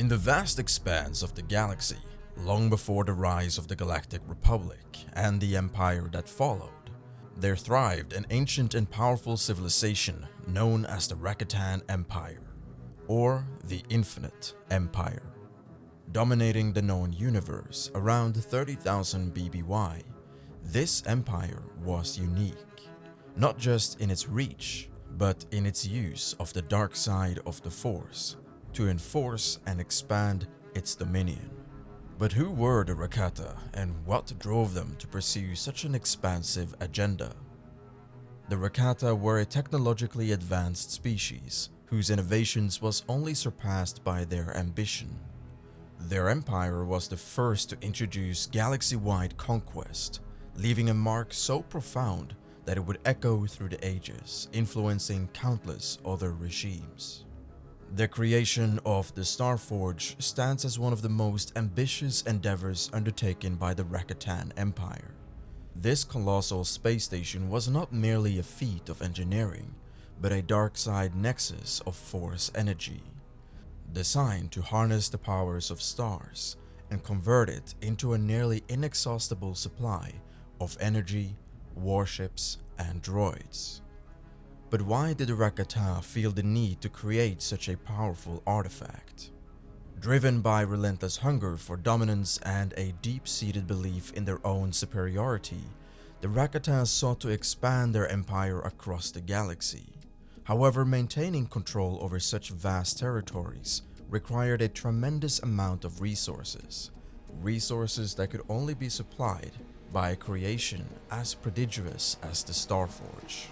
In the vast expanse of the galaxy, long before the rise of the Galactic Republic and the empire that followed, there thrived an ancient and powerful civilization known as the Rakatan Empire, or the Infinite Empire. Dominating the known universe around 30,000 BBY, this empire was unique, not just in its reach, but in its use of the dark side of the Force to enforce and expand its dominion. But who were the Rakata and what drove them to pursue such an expansive agenda? The Rakata were a technologically advanced species whose innovations was only surpassed by their ambition. Their empire was the first to introduce galaxy-wide conquest, leaving a mark so profound that it would echo through the ages, influencing countless other regimes. The creation of the Starforge stands as one of the most ambitious endeavors undertaken by the Rakatan Empire. This colossal space station was not merely a feat of engineering, but a dark side nexus of force energy, designed to harness the powers of stars and convert it into a nearly inexhaustible supply of energy, warships, and droids. But why did the Rakata feel the need to create such a powerful artifact? Driven by relentless hunger for dominance and a deep-seated belief in their own superiority, the Rakata sought to expand their empire across the galaxy. However, maintaining control over such vast territories required a tremendous amount of resources that could only be supplied by a creation as prodigious as the Starforge.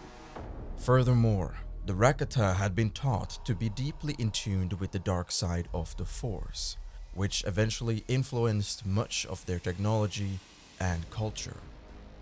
Furthermore, the Rakata had been taught to be deeply in tune with the dark side of the Force, which eventually influenced much of their technology and culture.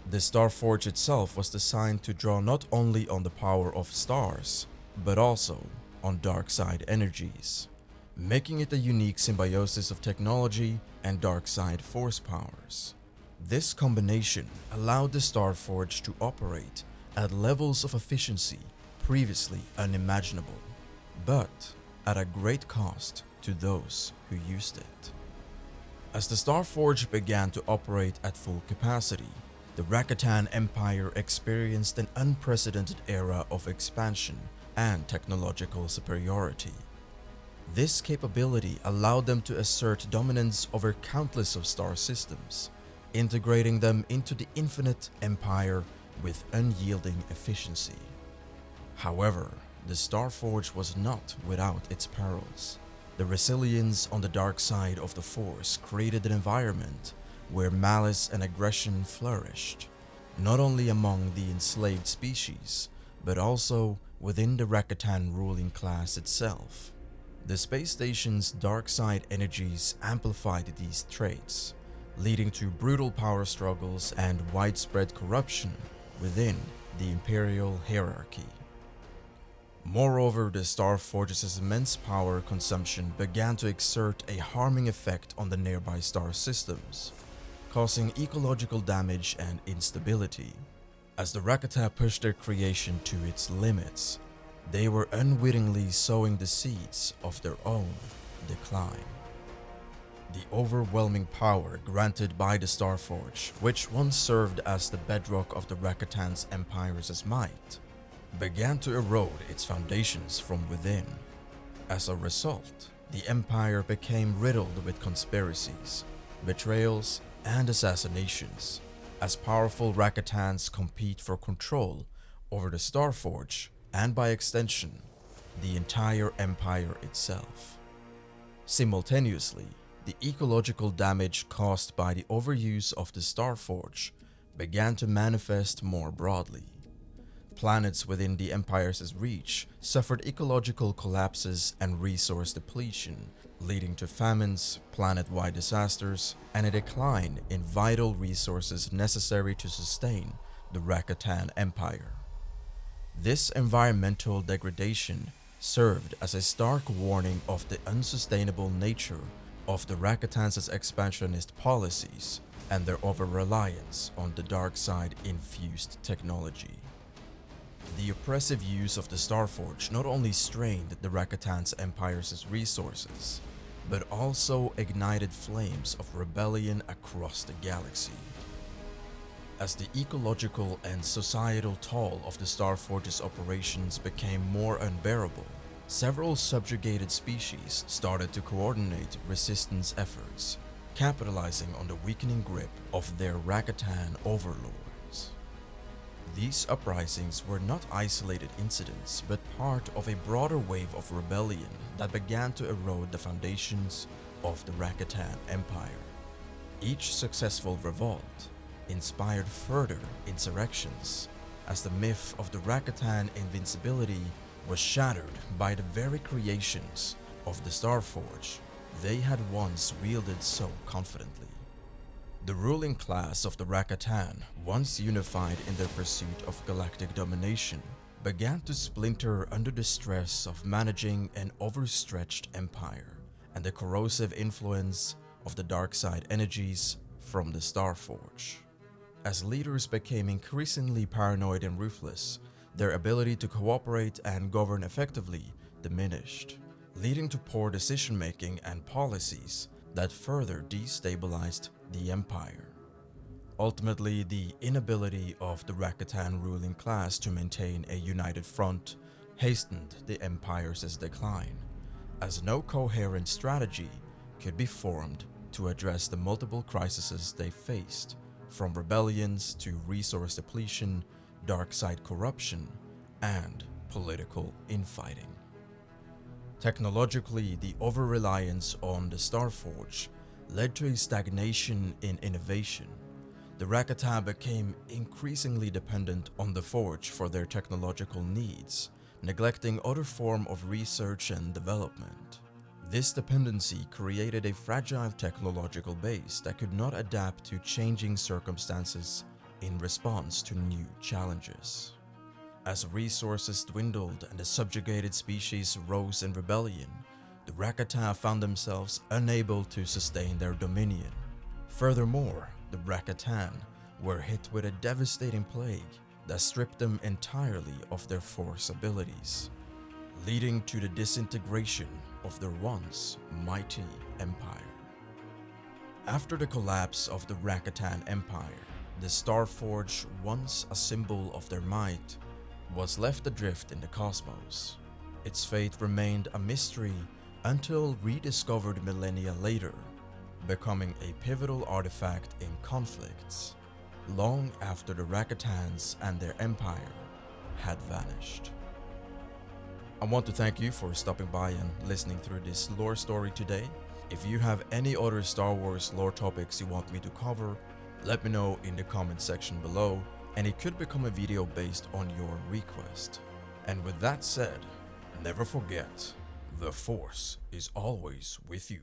The Starforge itself was designed to draw not only on the power of stars, but also on dark side energies, making it a unique symbiosis of technology and dark side force powers. This combination allowed the Starforge to operate at levels of efficiency previously unimaginable, but at a great cost to those who used it. As the Starforge began to operate at full capacity, the Rakatan Empire experienced an unprecedented era of expansion and technological superiority. This capability allowed them to assert dominance over countless of star systems, integrating them into the Infinite Empire with unyielding efficiency. However, the Starforge was not without its perils. The resilience on the dark side of the Force created an environment where malice and aggression flourished, not only among the enslaved species, but also within the Rakatan ruling class itself. The space station's dark side energies amplified these traits, leading to brutal power struggles and widespread corruption within the imperial hierarchy. Moreover, the Starforge's immense power consumption began to exert a harming effect on the nearby star systems, causing ecological damage and instability. As the Rakata pushed their creation to its limits, they were unwittingly sowing the seeds of their own decline. The overwhelming power granted by the Starforge, which once served as the bedrock of the Rakatan's empire's might, began to erode its foundations from within. As a result, the empire became riddled with conspiracies, betrayals, and assassinations, as powerful Rakatans compete for control over the Starforge and, by extension, the entire empire itself. Simultaneously, the ecological damage caused by the overuse of the Starforge began to manifest more broadly. Planets within the Empire's reach suffered ecological collapses and resource depletion, leading to famines, planet-wide disasters, and a decline in vital resources necessary to sustain the Rakatan Empire. This environmental degradation served as a stark warning of the unsustainable nature of the Rakatan's expansionist policies and their over-reliance on the dark side infused technology. The oppressive use of the Starforge not only strained the Rakatan's empire's resources, but also ignited flames of rebellion across the galaxy. As the ecological and societal toll of the Starforge's operations became more unbearable, several subjugated species started to coordinate resistance efforts, capitalizing on the weakening grip of their Rakatan overlords. These uprisings were not isolated incidents, but part of a broader wave of rebellion that began to erode the foundations of the Rakatan Empire. Each successful revolt inspired further insurrections, as the myth of the Rakatan invincibility was shattered by the very creations of the Starforge they had once wielded so confidently. The ruling class of the Rakatan, once unified in their pursuit of galactic domination, began to splinter under the stress of managing an overstretched empire and the corrosive influence of the dark side energies from the Starforge. As leaders became increasingly paranoid and ruthless, their ability to cooperate and govern effectively diminished, leading to poor decision-making and policies that further destabilized the empire. Ultimately, the inability of the Rakatan ruling class to maintain a united front hastened the empire's decline, as no coherent strategy could be formed to address the multiple crises they faced, from rebellions to resource depletion, dark side corruption, and political infighting. Technologically, the over-reliance on the Starforge led to a stagnation in innovation. The Rakatan became increasingly dependent on the Forge for their technological needs, neglecting other forms of research and development. This dependency created a fragile technological base that could not adapt to changing circumstances in response to new challenges. As resources dwindled and the subjugated species rose in rebellion, the Rakatan found themselves unable to sustain their dominion. Furthermore, the Rakatan were hit with a devastating plague that stripped them entirely of their force abilities, leading to the disintegration of their once mighty empire. After the collapse of the Rakatan Empire, the Starforge, once a symbol of their might, was left adrift in the cosmos. Its fate remained a mystery until rediscovered millennia later, becoming a pivotal artifact in conflicts long after the Rakatans and their empire had vanished. I want to thank you for stopping by and listening through this lore story today. If you have any other Star Wars lore topics you want me to cover, let me know in the comment section below, and it could become a video based on your request. And with that said, never forget, the Force is always with you.